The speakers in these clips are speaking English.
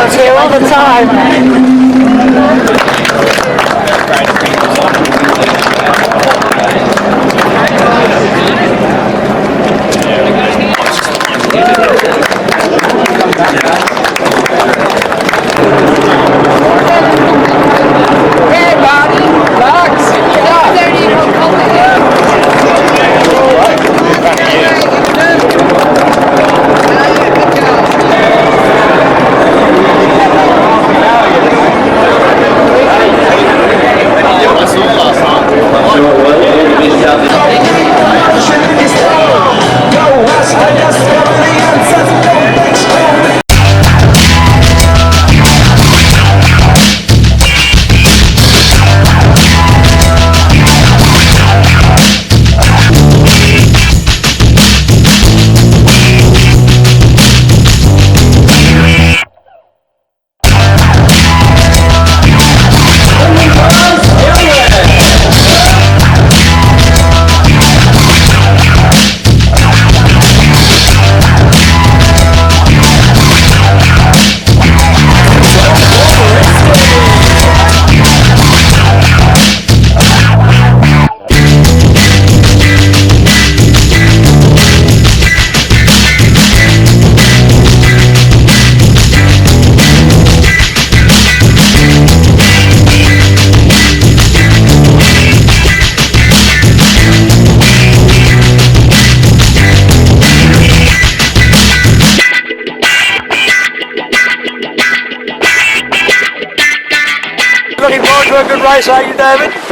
It's here all the Looking forward to a good race, are you, David?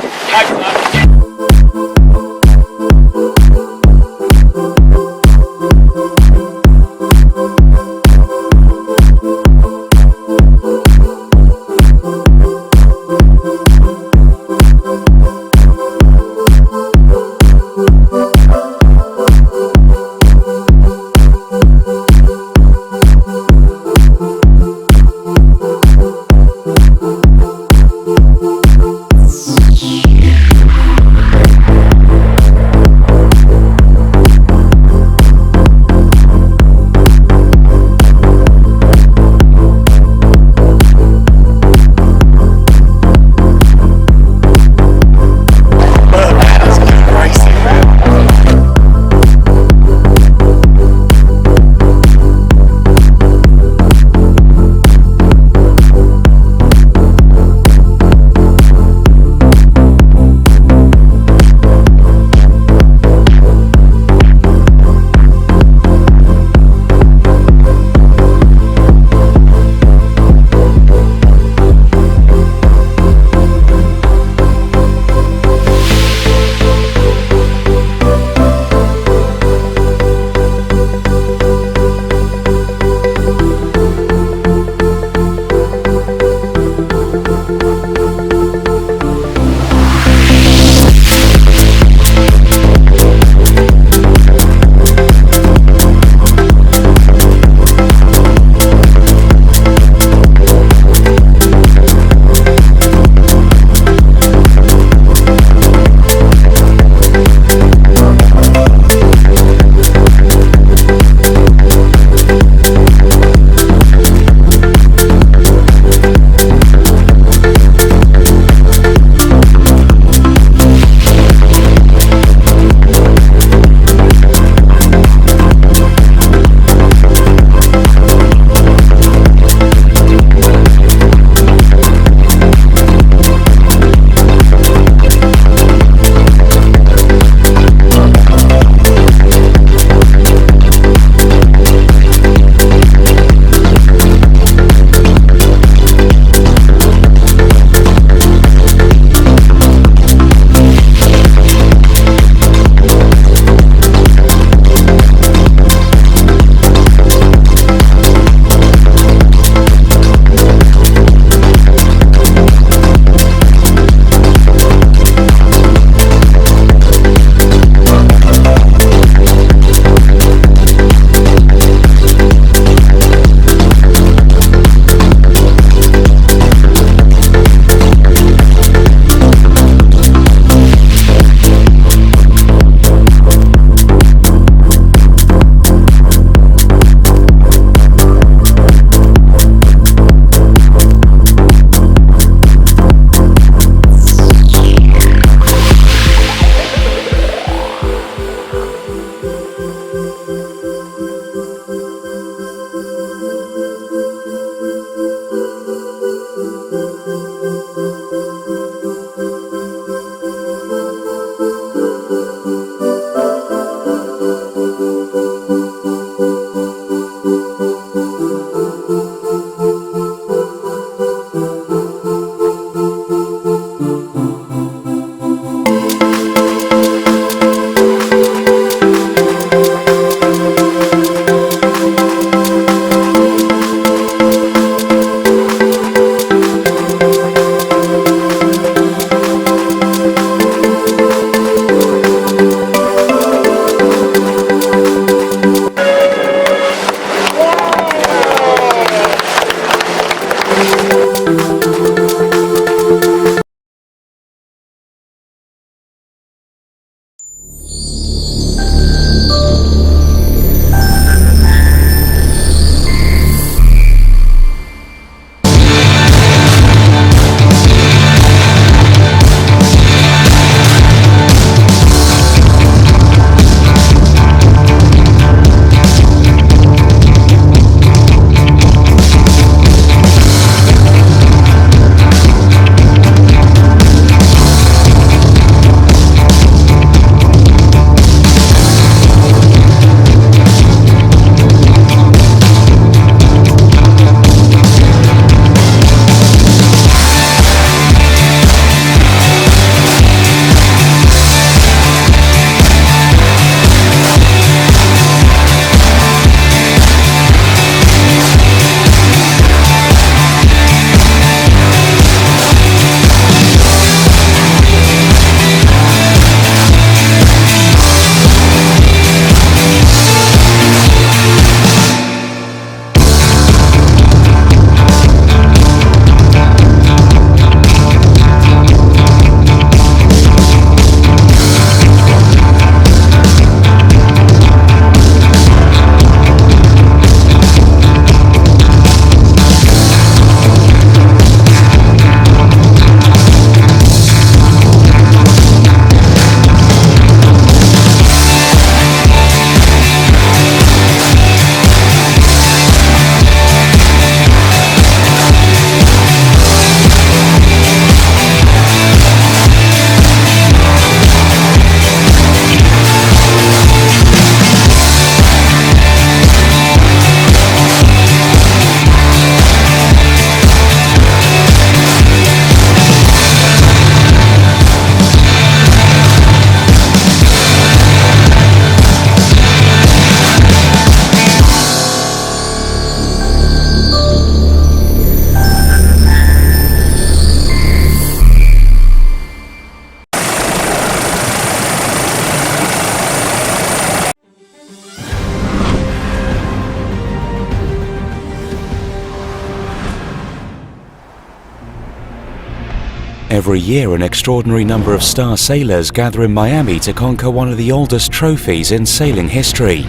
Every year, an extraordinary number of star sailors gather in Miami to conquer one of the oldest trophies in sailing history.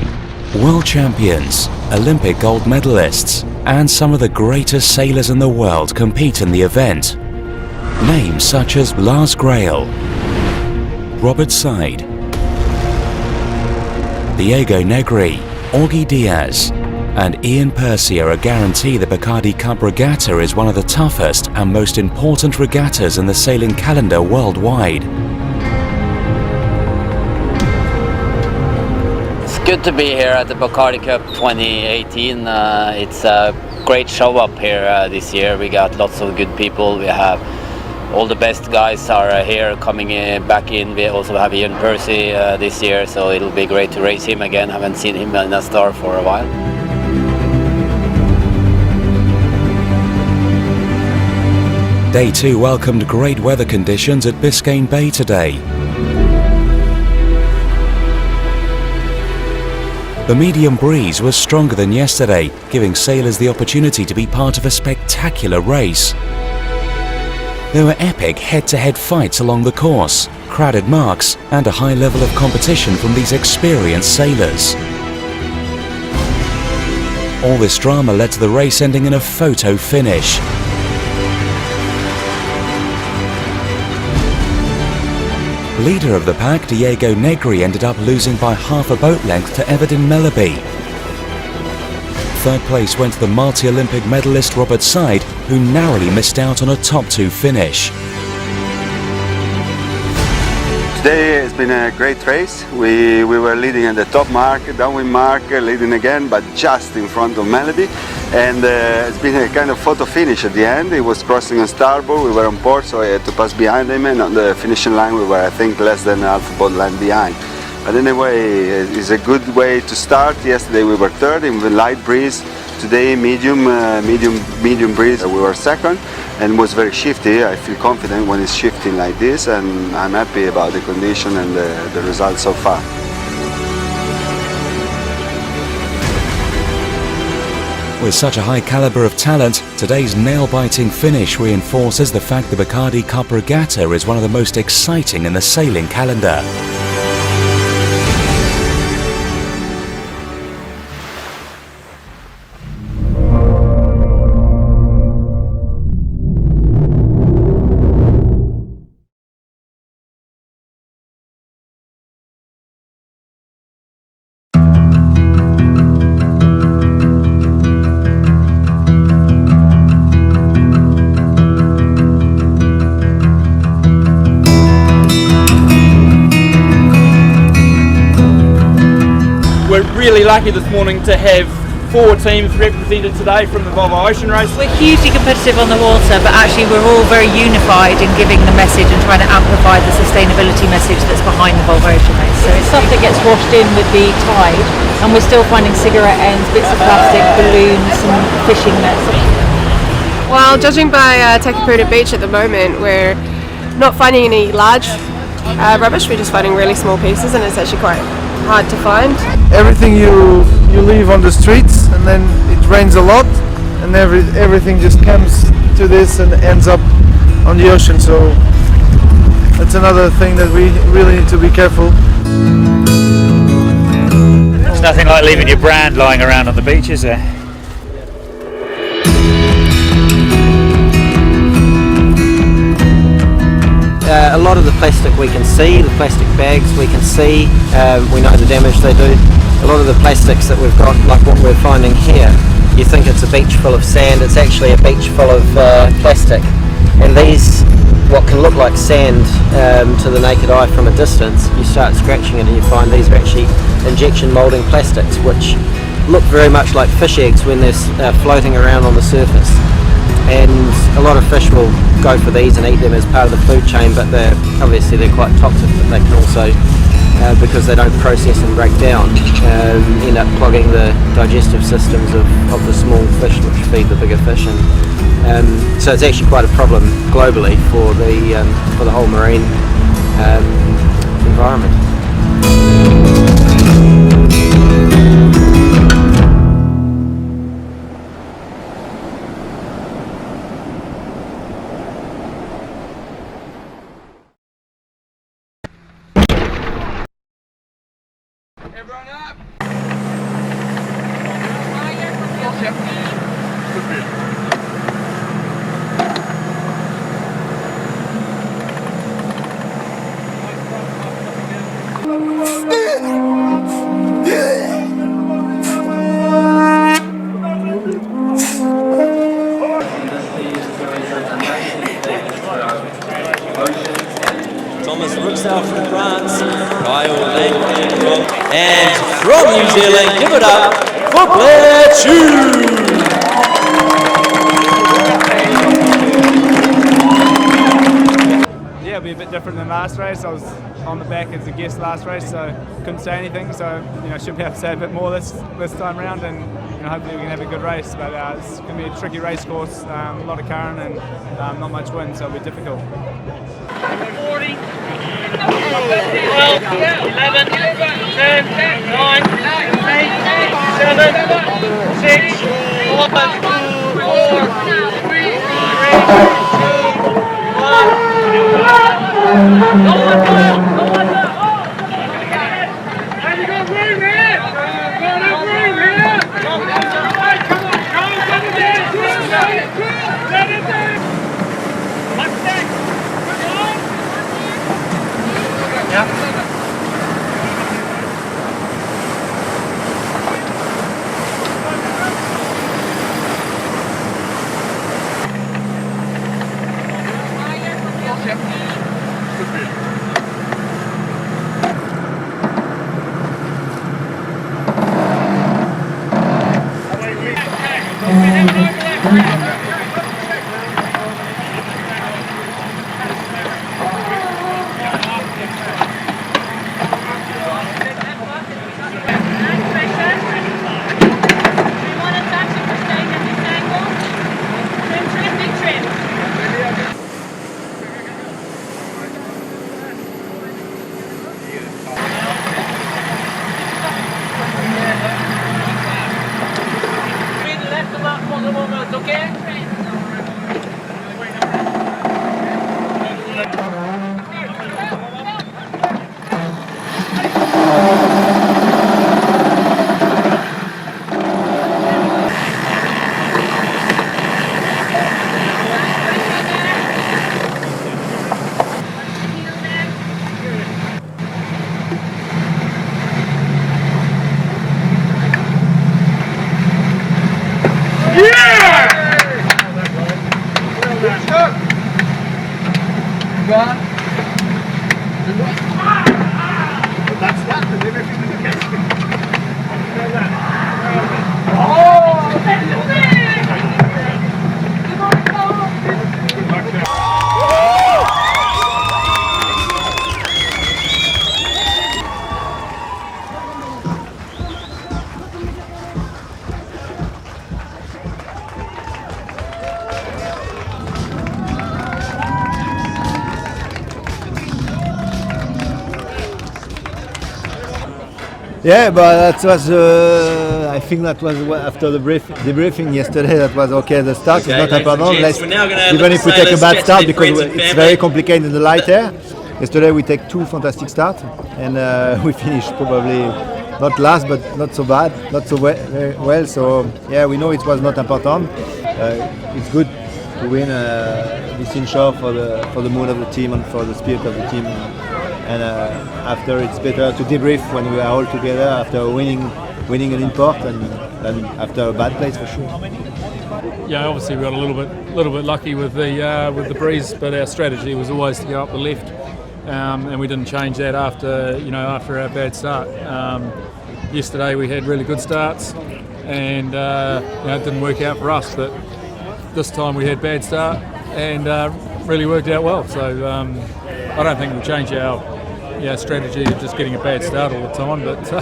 World champions, Olympic gold medalists, and some of the greatest sailors in the world compete in the event. Names such as Lars Grail, Robert Seid, Diego Negri, Augie Diaz, and Ian Percy are a guarantee the Bacardi Cup Regatta is one of the toughest and most important regattas in the sailing calendar worldwide. It's good to be here at the Bacardi Cup 2018. It's a great show up here this year. We got lots of good people. We have all the best guys are here coming back in. We also have Ian Percy this year, so it'll be great to race him again. Haven't seen him in a star for a while. Day 2 welcomed great weather conditions at Biscayne Bay today. The medium breeze was stronger than yesterday, giving sailors the opportunity to be part of a spectacular race. There were epic head-to-head fights along the course, crowded marks, and a high level of competition from these experienced sailors. All this drama led to the race ending in a photo finish. Leader of the pack, Diego Negri, ended up losing by half a boat length to Everton Mellerby. Third place went to the multi-Olympic medalist Robert Seid, who narrowly missed out on a top 2 finish. Today has been a great race. We were leading at the top mark, downwind mark, leading again, but just in front of Melody. And it's been a kind of photo finish at the end. He was crossing on starboard, we were on port, so I had to pass behind him, and on the finishing line we were, I think, less than half a boat length behind. But anyway, it's a good way to start. Yesterday we were third in the light breeze. Today medium breeze. We were second, and was very shifty. I feel confident when it's shifting like this, and I'm happy about the condition and the results so far. With such a high caliber of talent, today's nail-biting finish reinforces the fact the Bacardi Cup Regatta is one of the most exciting in the sailing calendar. We're really lucky this morning to have 4 teams represented today from the Volvo Ocean Race. We're hugely competitive on the water, but actually we're all very unified in giving the message and trying to amplify the sustainability message that's behind the Volvo Ocean Race. So it's stuff that gets washed in with the tide, and we're still finding cigarette ends, bits of plastic, balloons and fishing nets. Well, judging by Takapuna beach at the moment, we're not finding any large rubbish, we're just finding really small pieces, and it's actually quite hard to find. Everything you leave on the streets, and then it rains a lot, and everything just comes to this and ends up on the ocean. So that's another thing that we really need to be careful. There's nothing like leaving your brand lying around on the beach, is there? A lot of the plastic we can see, the plastic bags we can see, we know the damage they do. A lot of the plastics that we've got, like what we're finding here, you think it's a beach full of sand, it's actually a beach full of plastic. And these, what can look like sand to the naked eye from a distance, you start scratching it and you find these are actually injection moulding plastics, which look very much like fish eggs when they're floating around on the surface. And a lot of fish will go for these and eat them as part of the food chain, but obviously they're quite toxic, but they can also, because they don't process and break down, end up clogging the digestive systems of the small fish which feed the bigger fish. And so it's actually quite a problem globally for the whole marine environment. Thomas Rooksdale from France, Kyle Lang and from New Zealand, give it up for Blair Chu! Yeah, it'll be a bit different than last race. I was on the back as a guest last race, so couldn't say anything. So should be able to say a bit more this time around, and hopefully we can have a good race. But it's going to be a tricky race course, a lot of current and not much wind, so it'll be difficult. 40, 12, 11, 10, 9, 8, 7, 6, 5, 4, 3, 2, 1. Yeah, but that was, I think that was after the debriefing yesterday, that was okay. The start is not important, even if we take a bad start, because it's very complicated in the light air. Yesterday we take 2 fantastic starts, and we finished probably not last, but not so bad, not so well. So yeah, we know it was not important. It's good to win this inshore for the mood of the team and for the spirit of the team. And after, it's better to debrief when we are all together after winning an import than after a bad place, for sure. Yeah, obviously we got a little bit lucky with the breeze, but our strategy was always to go up the left, and we didn't change that after our bad start. Yesterday we had really good starts, and it didn't work out for us. But this time we had bad start, and really worked out well. So I don't think we'll change our strategy of just getting a bad start all the time, but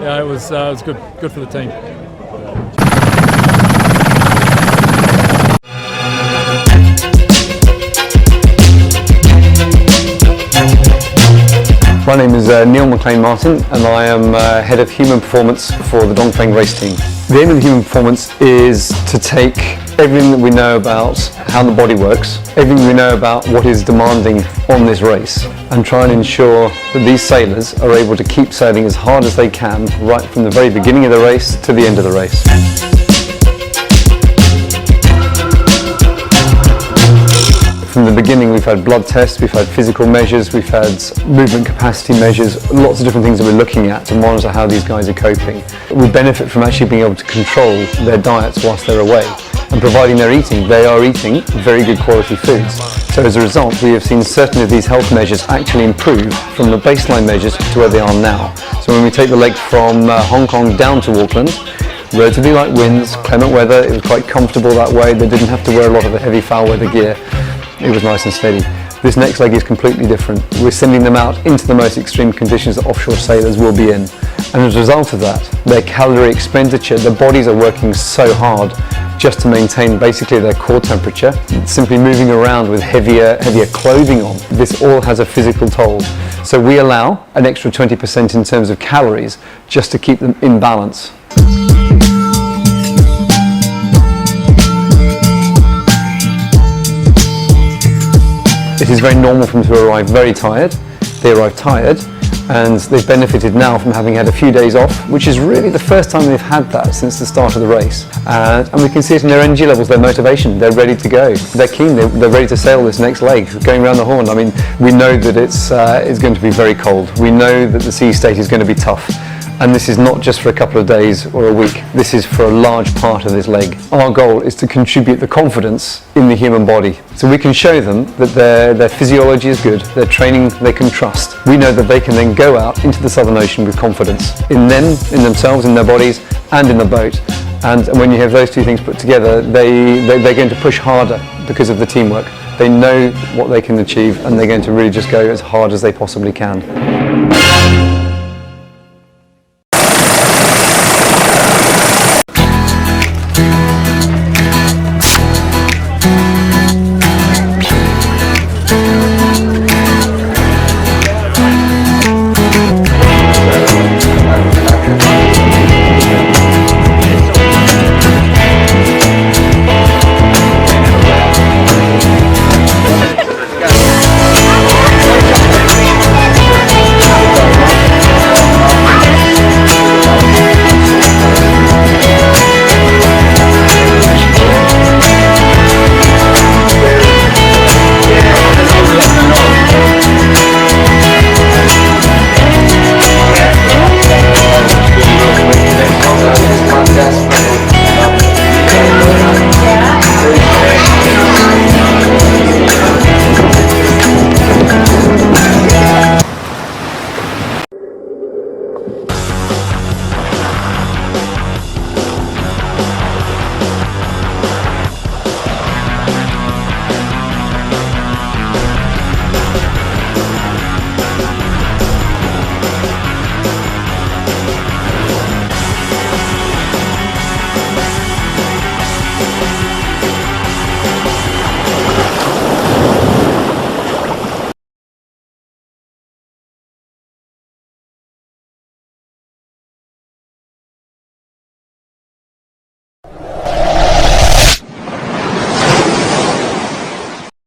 it was good for the team. My name is Neil McLean Martin, and I am Head of Human Performance for the Dongfeng race team. The aim of the human performance is to take everything that we know about how the body works, everything we know about what is demanding on this race, and try and ensure that these sailors are able to keep sailing as hard as they can right from the very beginning of the race to the end of the race. From the beginning we've had blood tests, we've had physical measures, we've had movement capacity measures, lots of different things that we're looking at to monitor how these guys are coping. We benefit from actually being able to control their diets whilst they're away, and providing they're eating, they are eating very good quality foods. So as a result we have seen certain of these health measures actually improve from the baseline measures to where they are now. So when we take the leg from Hong Kong down to Auckland, relatively light winds, clement weather, it was quite comfortable that way, they didn't have to wear a lot of the heavy foul weather gear. It was nice and steady. This next leg is completely different. We're sending them out into the most extreme conditions that offshore sailors will be in. And as a result of that, their calorie expenditure, their bodies are working so hard just to maintain basically their core temperature. Simply moving around with heavier clothing on, this all has a physical toll. So we allow an extra 20% in terms of calories just to keep them in balance. It is very normal for them to arrive very tired. They arrive tired and they've benefited now from having had a few days off, which is really the first time they've had that since the start of the race. And we can see it in their energy levels, their motivation. They're ready to go. They're keen, they're ready to sail this next leg, going around the Horn. I mean, we know that it's going to be very cold. We know that the sea state is going to be tough. And this is not just for a couple of days or a week, this is for a large part of this leg. Our goal is to contribute the confidence in the human body. So we can show them that their physiology is good, their training they can trust. We know that they can then go out into the Southern Ocean with confidence in them, in themselves, in their bodies, and in the boat. And when you have those two things put together, they're going to push harder because of the teamwork. They know what they can achieve and they're going to really just go as hard as they possibly can.